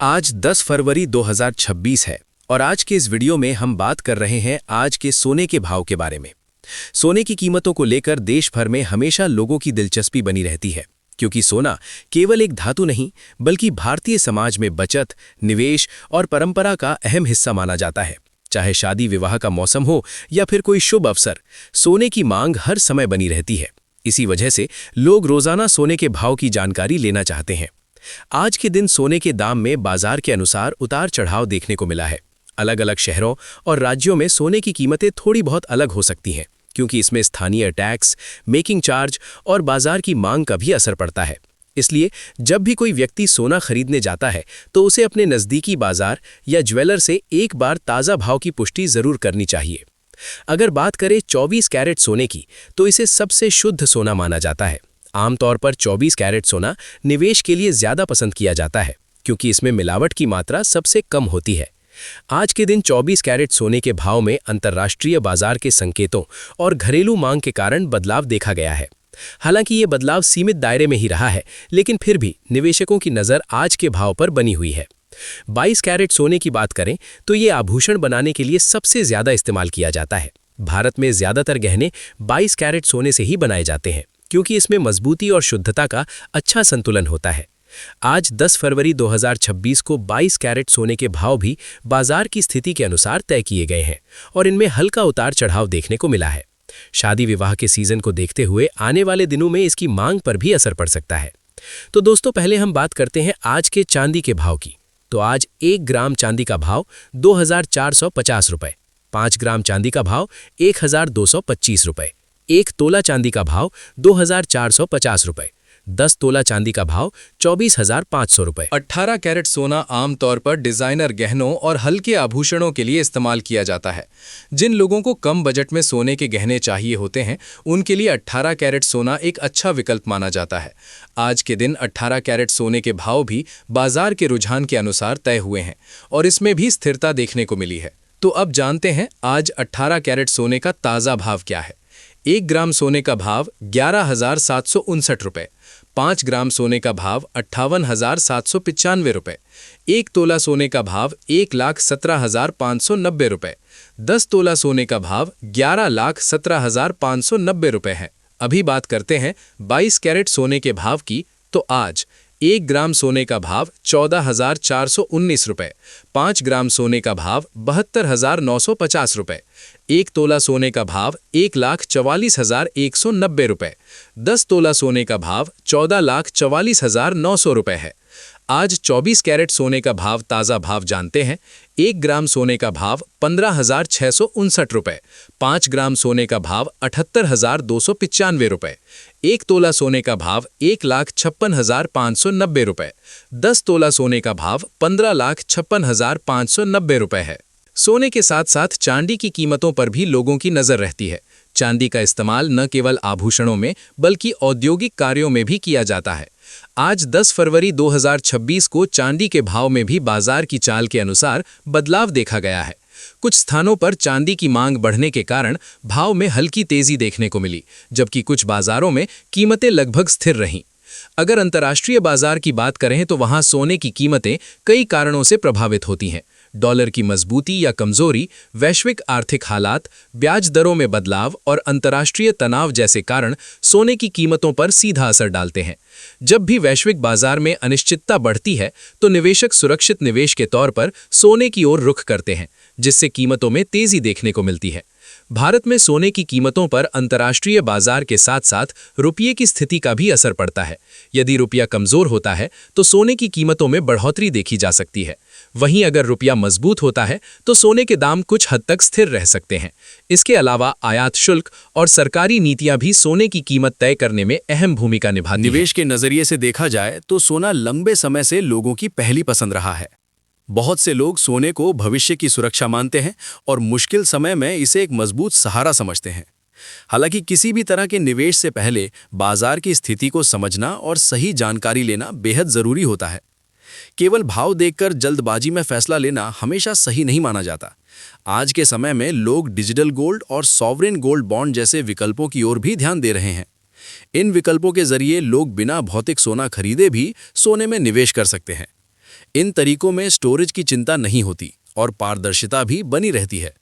आज 10 फरवरी 2026 है और आज के इस वीडियो में हम बात कर रहे हैं आज के सोने के भाव के बारे में। सोने की कीमतों को लेकर देश भर में हमेशा लोगों की दिलचस्पी बनी रहती है, क्योंकि सोना केवल एक धातु नहीं बल्कि भारतीय समाज में बचत, निवेश और परंपरा का अहम हिस्सा माना जाता है। चाहे शादी विवाह का मौसम हो या फिर कोई शुभ अवसर, सोने की मांग हर समय बनी रहती है। इसी वजह से लोग रोजाना सोने के भाव की जानकारी लेना चाहते हैं। आज के दिन सोने के दाम में बाजार के अनुसार उतार चढ़ाव देखने को मिला है। अलग अलग शहरों और राज्यों में सोने की कीमतें थोड़ी बहुत अलग हो सकती हैं, क्योंकि इसमें स्थानीय टैक्स, मेकिंग चार्ज और बाजार की मांग का भी असर पड़ता है। इसलिए जब भी कोई व्यक्ति सोना खरीदने जाता है तो उसे अपने नज़दीकी बाजार या ज्वेलर से एक बार ताज़ा भाव की पुष्टि ज़रूर करनी चाहिए। अगर बात करें 24 कैरेट सोने की, तो इसे सबसे शुद्ध सोना माना जाता है। आमतौर पर 24 कैरेट सोना निवेश के लिए ज़्यादा पसंद किया जाता है, क्योंकि इसमें मिलावट की मात्रा सबसे कम होती है। आज के दिन 24 कैरेट सोने के भाव में अंतर्राष्ट्रीय बाजार के संकेतों और घरेलू मांग के कारण बदलाव देखा गया है। हालांकि ये बदलाव सीमित दायरे में ही रहा है, लेकिन फिर भी निवेशकों की नज़र आज के भाव पर बनी हुई है। 22 कैरेट सोने की बात करें तो ये आभूषण बनाने के लिए सबसे ज़्यादा इस्तेमाल किया जाता है। भारत में ज़्यादातर गहने 22 कैरेट सोने से ही बनाए जाते हैं, क्योंकि इसमें मजबूती और शुद्धता का अच्छा संतुलन होता है। आज 10 फरवरी 2026 को 22 कैरेट सोने के भाव भी बाजार की स्थिति के अनुसार तय किए गए हैं और इनमें हल्का उतार चढ़ाव देखने को मिला है। शादी विवाह के सीजन को देखते हुए आने वाले दिनों में इसकी मांग पर भी असर पड़ सकता है। तो दोस्तों, पहले हम बात करते हैं आज के चांदी के भाव की। तो आज 1 ग्राम चांदी का भाव 2450 रुपये, 5 ग्राम चांदी का भाव 1225 रुपये, 1 तोला चांदी का भाव 2450 रुपये, 10 तोला चांदी का भाव 24,500 रुपये। 18 कैरेट सोना आमतौर पर डिजाइनर गहनों और हल्के आभूषणों के लिए इस्तेमाल किया जाता है। जिन लोगों को कम बजट में सोने के गहने चाहिए होते हैं, उनके लिए 18 कैरेट सोना एक अच्छा विकल्प माना जाता है। आज के दिन 18 कैरेट सोने के भाव भी बाजार के रुझान के अनुसार तय हुए हैं और इसमें भी स्थिरता देखने को मिली है। तो अब जानते हैं आज 18 कैरेट सोने का ताज़ा भाव क्या है। 1 ग्राम सोने का भाव 11,759 रुपये, 5 ग्राम सोने का भाव 58,795 रुपये, 1 तोला सोने का भाव 1,17,590 रुपये, 10 तोला सोने का भाव 11,17,590 रुपये है। अभी बात करते हैं 22 कैरेट सोने के भाव की। तो आज 1 ग्राम सोने का भाव 14,419 रुपये, 5 ग्राम सोने का भाव 72,950 रुपये, 1 तोला सोने का भाव 1,44,190 रुपये, 10 तोला सोने का भाव 14,44,900 रुपये है। आज 24 कैरेट सोने का भाव ताज़ा भाव जानते हैं। 1 ग्राम सोने का भाव 15,659 रुपये, 5 ग्राम सोने का भाव 78,295 रुपये, 1 तोला सोने का भाव 1,56,590 रुपये, 10 तोला सोने का भाव 15,56,590 रुपये है। सोने के साथ साथ चांदी की कीमतों पर भी लोगों की नज़र रहती है। चांदी का इस्तेमाल न केवल आभूषणों में बल्कि औद्योगिक कार्यों में भी किया जाता है। आज 10 फरवरी 2026 को चांदी के भाव में भी बाजार की चाल के अनुसार बदलाव देखा गया है। कुछ स्थानों पर चांदी की मांग बढ़ने के कारण भाव में हल्की तेजी देखने को मिली, जबकि कुछ बाजारों में कीमतें लगभग स्थिर रहीं। अगर अंतर्राष्ट्रीय बाजार की बात करें तो वहां सोने की कीमतें कई कारणों से प्रभावित होती हैं। डॉलर की मजबूती या कमजोरी, वैश्विक आर्थिक हालात, ब्याज दरों में बदलाव और अंतर्राष्ट्रीय तनाव जैसे कारण सोने की कीमतों पर सीधा असर डालते हैं। जब भी वैश्विक बाजार में अनिश्चितता बढ़ती है तो निवेशक सुरक्षित निवेश के तौर पर सोने की ओर रुख करते हैं, जिससे कीमतों में तेजी देखने को मिलती है। भारत में सोने की कीमतों पर अंतर्राष्ट्रीय बाजार के साथ साथ रुपये की स्थिति का भी असर पड़ता है। यदि रुपया कमजोर होता है तो सोने की कीमतों में बढ़ोतरी देखी जा सकती है। वहीं अगर रुपया मजबूत होता है तो सोने के दाम कुछ हद तक स्थिर रह सकते हैं। इसके अलावा आयात शुल्क और सरकारी नीतियां भी सोने की कीमत तय करने में अहम भूमिका निभाती हैं। निवेश के नजरिए से देखा जाए तो सोना लंबे समय से लोगों की पहली पसंद रहा है। बहुत से लोग सोने को भविष्य की सुरक्षा मानते हैं और मुश्किल समय में इसे एक मजबूत सहारा समझते हैं। हालांकि किसी भी तरह के निवेश से पहले बाजार की स्थिति को समझना और सही जानकारी लेना बेहद जरूरी होता है। केवल भाव देखकर जल्दबाजी में फैसला लेना हमेशा सही नहीं माना जाता। आज के समय में लोग डिजिटल गोल्ड और सॉवरेन गोल्ड बॉन्ड जैसे विकल्पों की ओर भी ध्यान दे रहे हैं। इन विकल्पों के जरिए लोग बिना भौतिक सोना खरीदे भी सोने में निवेश कर सकते हैं। इन तरीकों में स्टोरेज की चिंता नहीं होती और पारदर्शिता भी बनी रहती है।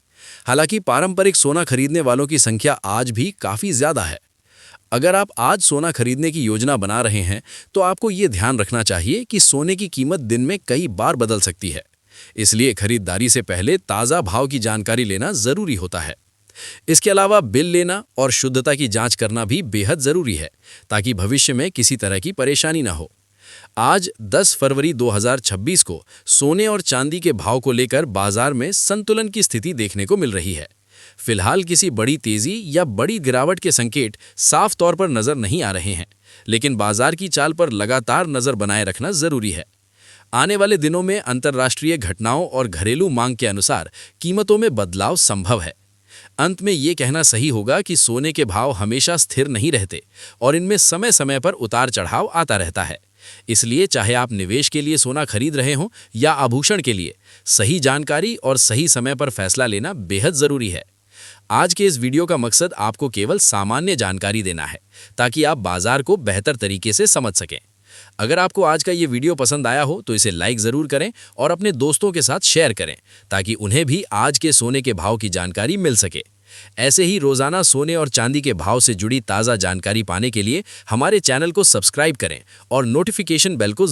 हालांकि पारंपरिक सोना खरीदने वालों की संख्या आज भी काफ़ी ज़्यादा है। अगर आप आज सोना खरीदने की योजना बना रहे हैं तो आपको ये ध्यान रखना चाहिए कि सोने की कीमत दिन में कई बार बदल सकती है। इसलिए खरीदारी से पहले ताज़ा भाव की जानकारी लेना ज़रूरी होता है। इसके अलावा बिल लेना और शुद्धता की जांच करना भी बेहद ज़रूरी है, ताकि भविष्य में किसी तरह की परेशानी ना हो। आज 10 फरवरी 2026 को सोने और चांदी के भाव को लेकर बाजार में संतुलन की स्थिति देखने को मिल रही है। फिलहाल किसी बड़ी तेजी या बड़ी गिरावट के संकेत साफ तौर पर नजर नहीं आ रहे हैं, लेकिन बाजार की चाल पर लगातार नजर बनाए रखना जरूरी है। आने वाले दिनों में अंतर्राष्ट्रीय घटनाओं और घरेलू मांग के अनुसार कीमतों में बदलाव संभव है। अंत में ये कहना सही होगा कि सोने के भाव हमेशा स्थिर नहीं रहते और इनमें समय समय पर उतार चढ़ाव आता रहता है। इसलिए चाहे आप निवेश के लिए सोना खरीद रहे हों या आभूषण के लिए, सही जानकारी और सही समय पर फैसला लेना बेहद जरूरी है। आज के इस वीडियो का मकसद आपको केवल सामान्य जानकारी देना है, ताकि आप बाजार को बेहतर तरीके से समझ सकें। अगर आपको आज का ये वीडियो पसंद आया हो तो इसे लाइक ज़रूर करें और अपने दोस्तों के साथ शेयर करें, ताकि उन्हें भी आज के सोने के भाव की जानकारी मिल सके। ऐसे ही रोज़ाना सोने और चांदी के भाव से जुड़ी ताज़ा जानकारी पाने के लिए हमारे चैनल को सब्सक्राइब करें और नोटिफिकेशन बेल को